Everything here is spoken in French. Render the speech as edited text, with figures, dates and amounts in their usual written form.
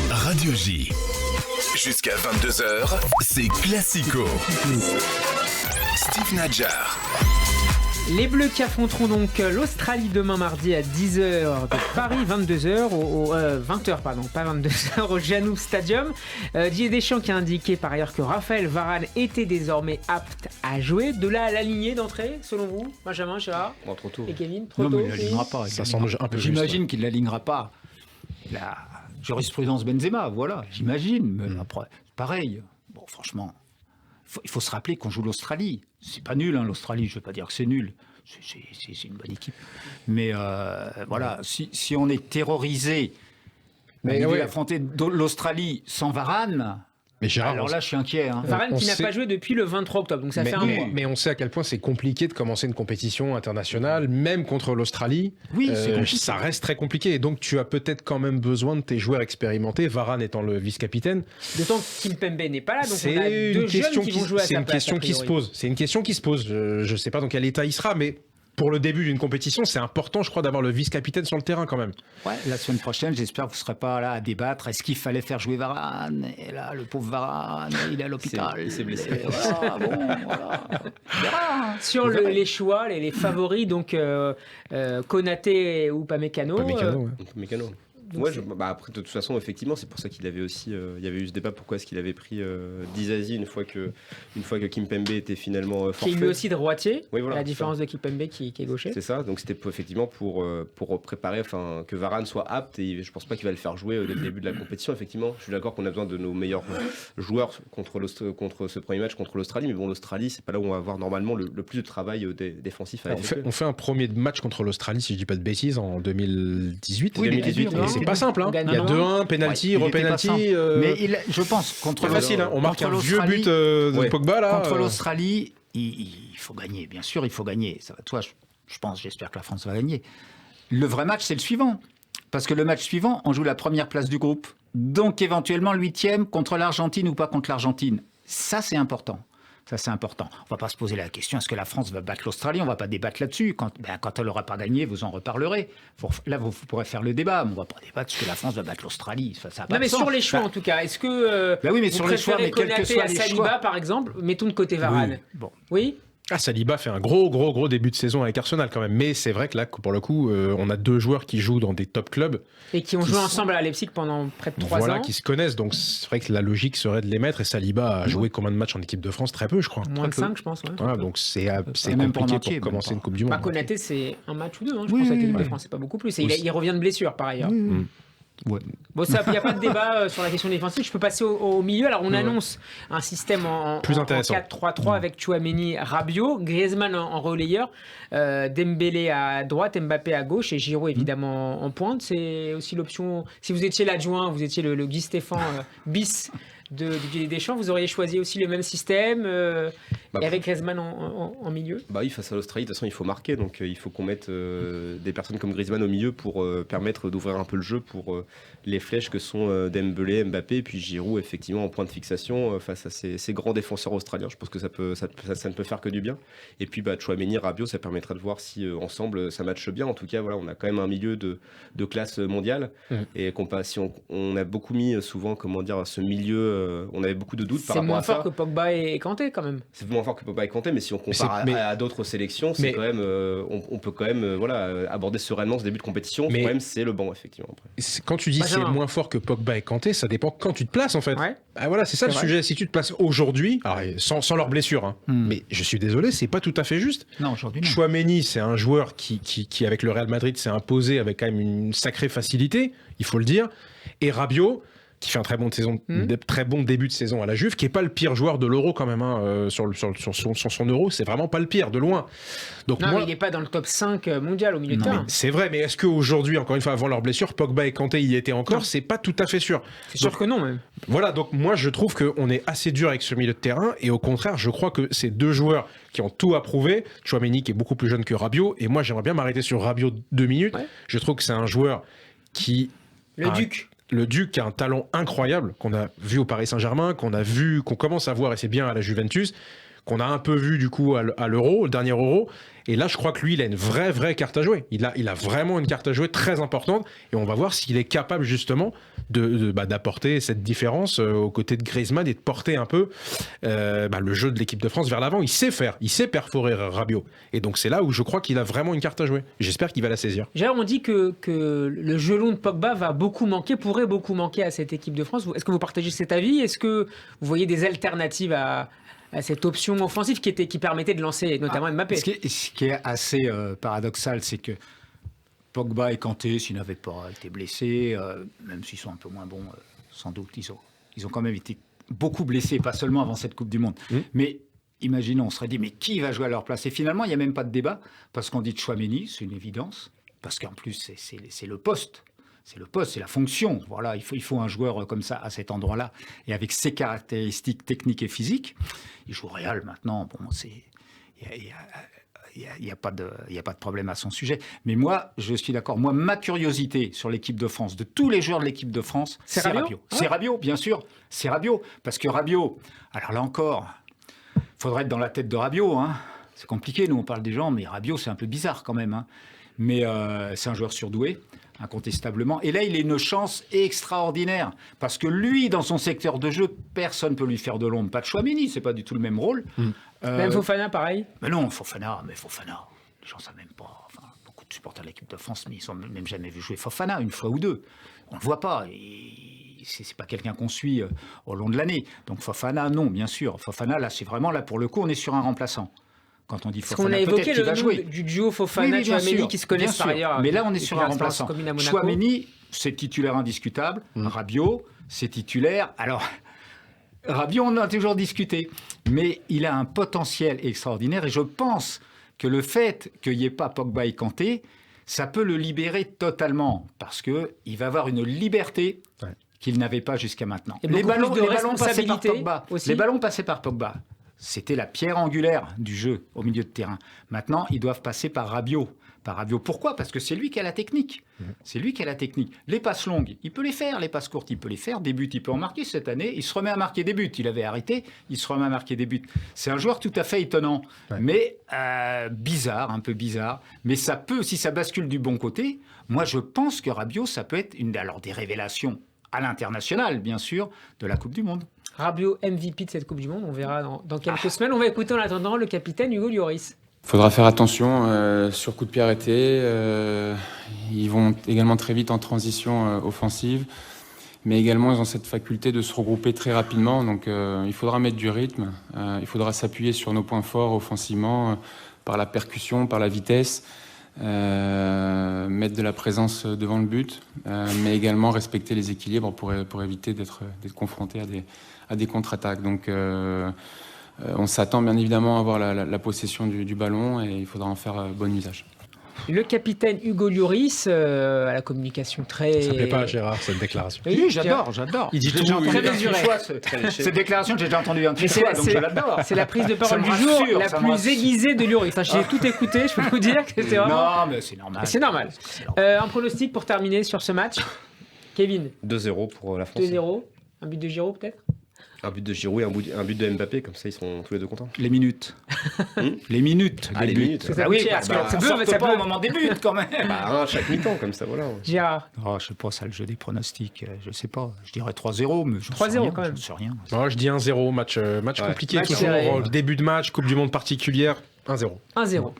Radio J. Jusqu'à 22h, c'est Classico. Steve Nadjar. Les Bleus qui affronteront donc l'Australie demain mardi à 10h de Paris, 22h, 20h pardon, pas 22h au Janus Stadium. Didier Deschamps qui a indiqué par ailleurs que Raphaël Varane était désormais apte à jouer. De là à l'aligner d'entrée, selon vous, Benjamin, Gérard trop tôt. et Kevin, trop Non, tôt. mais il l'alignera pas. Ça semble un peu J'imagine qu'il ne l'alignera pas. La jurisprudence Benzema, voilà, j'imagine. Mais après, pareil. Bon, franchement, il faut se rappeler qu'on joue l'Australie. C'est pas nul, hein, l'Australie, je ne veux pas dire que c'est nul. C'est une bonne équipe. Mais voilà, si on est terrorisé d'affronter l'Australie sans Varane, mais Gérard, alors là, je suis inquiet. Hein. Varane qui n'a pas joué depuis le 23 octobre, donc ça fait un mois. Mais on sait à quel point c'est compliqué de commencer une compétition internationale, même contre l'Australie. Oui, c'est compliqué. Ça reste très compliqué. Et donc, tu as peut-être quand même besoin de tes joueurs expérimentés, Varane étant le vice-capitaine. D'autant que Kimpembe n'est pas là, donc C'est on a deux jeunes qui vont jouer à C'est sa une place. question qui se pose. C'est une question qui se pose. Je ne sais pas dans quel état il sera, mais pour le début d'une compétition, c'est important, je crois, d'avoir le vice-capitaine sur le terrain quand même. Ouais, la semaine prochaine, j'espère que vous ne serez pas là à débattre. Est-ce qu'il fallait faire jouer Varane ? Et là, le pauvre Varane, il est à l'hôpital. Il s'est blessé. Voilà, bon, voilà. Sur les choix, les favoris, donc Konaté ou Upamecano. Mécano. Ouais, après, de toute façon, effectivement, c'est pour ça qu'il avait aussi. Il y avait eu ce débat pourquoi est-ce qu'il avait pris Dizazi une fois que Kimpembe était finalement forfait. Qui est lui aussi droitier, oui, voilà, à la différence de Kimpembe qui est gaucher. C'est ça, donc c'était effectivement pour préparer que Varane soit apte, et je pense pas qu'il va le faire jouer dès le début de la compétition. Effectivement, je suis d'accord qu'on a besoin de nos meilleurs joueurs contre ce premier match contre l'Australie, mais bon, l'Australie, c'est pas là où on va avoir normalement le plus de travail défensif à on fait un premier match contre l'Australie, si je dis pas de bêtises, en 2018. Oui, 2018, et c'est pas simple, hein. Il y a 2-1, penalty, repenalty. Mais je pense contre facile, hein. On marque un vieux but de Pogba là. Contre l'Australie, il faut gagner, bien sûr, il faut gagner. Ça va, toi, j'espère que la France va gagner. Le vrai match, c'est le suivant. Parce que le match suivant, on joue la première place du groupe. Donc éventuellement 8e contre l'Argentine ou pas contre l'Argentine. Ça, c'est important. Ça, c'est important. On ne va pas se poser la question, est-ce que la France va battre l'Australie ? On ne va pas débattre là-dessus. Quand elle n'aura pas gagné, vous en reparlerez. Là, vous pourrez faire le débat, mais on ne va pas débattre, est-ce que la France va battre l'Australie ? Ça a pas de sens. Sur les choix, en tout cas, est-ce que oui, mais vous sur les choix, mais quel que soit à les Saliba, choix. par exemple, mettons de côté Varane. Oui, bon. Oui. Saliba fait un gros début de saison avec Arsenal quand même. Mais c'est vrai que là, pour le coup, on a deux joueurs qui jouent dans des top clubs. Et qui ont joué ensemble à Leipzig pendant près de 3 ans. Voilà, qui se connaissent. Donc c'est vrai que la logique serait de les mettre. Et Saliba a joué combien de matchs en équipe de France ? Très peu, je crois. Moins de 5, je pense. Ouais. Voilà, donc c'est même compliqué pour commencer une Coupe du Monde. Konaté, c'est un match ou deux, je pense, avec l'équipe de France. C'est pas beaucoup plus. Et il revient de blessure, par ailleurs. Ouais. Bon, il n'y a pas de débat sur la question défensive. Je peux passer au milieu. Alors, on annonce un système en 4-3-3 avec Tchouaméni, Rabiot, Griezmann en relayeur, Dembélé à droite, Mbappé à gauche et Giroud évidemment en pointe. C'est aussi l'option. Si vous étiez l'adjoint, vous étiez le Guy Stéphane bis de Didier Deschamps, vous auriez choisi aussi le même système et avec Griezmann en milieu. Oui, face à l'Australie, de toute façon, il faut marquer, donc il faut qu'on mette des personnes comme Griezmann au milieu pour permettre d'ouvrir un peu le jeu pour les flèches que sont Dembélé, Mbappé, et puis Giroud, effectivement, en point de fixation face à ces grands défenseurs australiens. Je pense que ça ne peut faire que du bien. Et puis, Tchouaméni, Rabiot, ça permettra de voir si ensemble ça matche bien. En tout cas, voilà, on a quand même un milieu de classe mondiale. Et si on a beaucoup mis souvent, ce milieu, on avait beaucoup de doutes par rapport à ça. C'est moins fort que Pogba et Kanté, quand même. C'est moins fort que Pogba et Kanté, mais si on compare à d'autres sélections, c'est quand même, on peut quand même aborder sereinement ce début de compétition. Le problème, c'est le banc, effectivement. Après. Quand tu dis c'est moins fort que Pogba et Kanté, ça dépend quand tu te places, en fait. Ouais. Voilà, c'est ça le sujet. Si tu te places aujourd'hui, sans leur blessure, mais je suis désolé, c'est pas tout à fait juste. Non, aujourd'hui, non. Chouameni, c'est un joueur qui, avec le Real Madrid, s'est imposé avec quand même une sacrée facilité, il faut le dire. Et Rabiot, qui fait un très bon début de saison à la Juve, qui est pas le pire joueur de l'Euro quand même, sur son Euro, c'est vraiment pas le pire, de loin. Donc mais il n'est pas dans le top 5 mondial au milieu de terrain. C'est vrai, mais est-ce qu'aujourd'hui, encore une fois, avant leur blessure, Pogba et Kanté y étaient encore ? C'est pas tout à fait sûr. C'est sûr que non, même. Voilà, donc moi je trouve qu'on est assez dur avec ce milieu de terrain, et au contraire, je crois que ces deux joueurs qui ont tout à prouver, Tchouaméni qui est beaucoup plus jeune que Rabiot, et moi j'aimerais bien m'arrêter sur Rabiot 2 minutes. Ouais. Je trouve que c'est un joueur qui... Le Duc a un talent incroyable qu'on a vu au Paris Saint-Germain, qu'on commence à voir, et c'est bien, à la Juventus, qu'on a un peu vu du coup à l'Euro, le dernier Euro. Et là, je crois que lui, il a une vraie carte à jouer. Il a vraiment une carte à jouer très importante. Et on va voir s'il est capable justement d'apporter cette différence aux côtés de Griezmann et de porter un peu le jeu de l'équipe de France vers l'avant. Il sait perforer Rabiot. Et donc c'est là où je crois qu'il a vraiment une carte à jouer. J'espère qu'il va la saisir. Gérard, on dit que le gelon de Pogba pourrait beaucoup manquer à cette équipe de France. Est-ce que vous partagez cet avis? Est-ce que vous voyez des alternatives à cette option offensive qui permettait de lancer notamment Mbappé? Ce qui est assez paradoxal, c'est que Pogba et Kanté, s'ils n'avaient pas été blessés, même s'ils sont un peu moins bons, sans doute, ils ont quand même été beaucoup blessés, pas seulement avant cette Coupe du Monde. Mais imaginons, on serait dit, mais qui va jouer à leur place? Et finalement, il n'y a même pas de débat, parce qu'on dit Tchouaméni, c'est une évidence, parce qu'en plus, c'est le poste. C'est le poste, c'est la fonction. Voilà, il faut un joueur comme ça, à cet endroit-là, et avec ses caractéristiques techniques et physiques. Il joue au Real maintenant, bon, il n'y a pas de problème à son sujet. Mais moi, je suis d'accord. Moi, ma curiosité sur l'équipe de France, de tous les joueurs de l'équipe de France, c'est Rabiot. C'est Rabiot, bien sûr. C'est Rabiot. Parce que Rabiot, alors là encore, il faudrait être dans la tête de Rabiot. Hein. C'est compliqué, nous on parle des gens, mais Rabiot, c'est un peu bizarre quand même. Hein. Mais c'est un joueur surdoué, incontestablement. Et là, il a une chance extraordinaire. Parce que lui, dans son secteur de jeu, personne ne peut lui faire de l'ombre. Pas de Tchouaméni, c'est pas du tout le même rôle. Même Fofana, pareil. Mais non, Fofana, les gens ne savent même pas. Enfin, beaucoup de supporters de l'équipe de France, mais ils n'ont même jamais vu jouer Fofana, une fois ou deux. On ne le voit pas. C'est pas quelqu'un qu'on suit au long de l'année. Donc Fofana, non, bien sûr. Fofana, là, c'est vraiment, là, pour le coup, on est sur un remplaçant. Quand on dit Fofana, on a évoqué le nom du duo Fofana-Tchouaméni qui se connaissent par ailleurs. Mais là, on est sur un remplaçant. Tchouaméni, c'est titulaire indiscutable. Rabiot, c'est titulaire. Alors, Rabiot, on en a toujours discuté. Mais il a un potentiel extraordinaire. Et je pense que le fait qu'il n'y ait pas Pogba et Kanté, ça peut le libérer totalement. Parce qu'il va avoir une liberté qu'il n'avait pas jusqu'à maintenant. Les ballons passaient par Pogba. Les ballons passaient par Pogba. C'était la pierre angulaire du jeu au milieu de terrain. Maintenant, ils doivent passer par Rabiot. Pourquoi? Parce que c'est lui qui a la technique. C'est lui qui a la technique. Les passes longues, il peut les faire. Les passes courtes, il peut les faire. Des buts, il peut en marquer cette année. Il se remet à marquer des buts. Il avait arrêté, il se remet à marquer des buts. C'est un joueur tout à fait étonnant. Mais bizarre, un peu bizarre. Mais ça peut, si ça bascule du bon côté, moi je pense que Rabiot, ça peut être alors des révélations à l'international, bien sûr, de la Coupe du Monde. Rabiot MVP de cette Coupe du Monde, on verra dans quelques semaines. On va écouter en attendant le capitaine Hugo Lloris. Il faudra faire attention sur coup de pied arrêté. Ils vont également très vite en transition offensive, mais également ils ont cette faculté de se regrouper très rapidement. Donc il faudra mettre du rythme, il faudra s'appuyer sur nos points forts offensivement, par la percussion, par la vitesse. Mettre de la présence devant le but, mais également respecter les équilibres pour éviter d'être confronté à des contre-attaques. Donc on s'attend bien évidemment à avoir la possession du ballon et il faudra en faire bon usage. Le capitaine Hugo Lloris à la communication très... Ça plaît pas à Gérard, cette déclaration. Oui, j'adore. Il dit tout. Très mesuré. Cette déclaration, j'ai déjà entendu un petit fois, donc je l'adore. C'est la prise de parole du jour la plus aiguisée de Lloris. J'ai tout écouté, je peux vous dire que c'était vraiment... Non, mais c'est normal. C'est normal. Un pronostic pour terminer sur ce match. Kevin. 2-0 pour la France. 2-0. Un but de Giroud peut-être? Un but de Giroud et un but de Mbappé, comme ça ils sont tous les deux contents. Les minutes. Les minutes. Les minutes. Ça oui, parce que ça peut au moment des buts quand même. Chaque mi-temps, comme ça, voilà. Gérard. Je sais pas, ça, le jeu des pronostics, je sais pas. Je dirais 3-0, mais 3-0 quand même. Je sais rien. Moi, je dis 1-0, match compliqué, toujours début de match, Coupe du Monde particulière, 1-0. 1-0.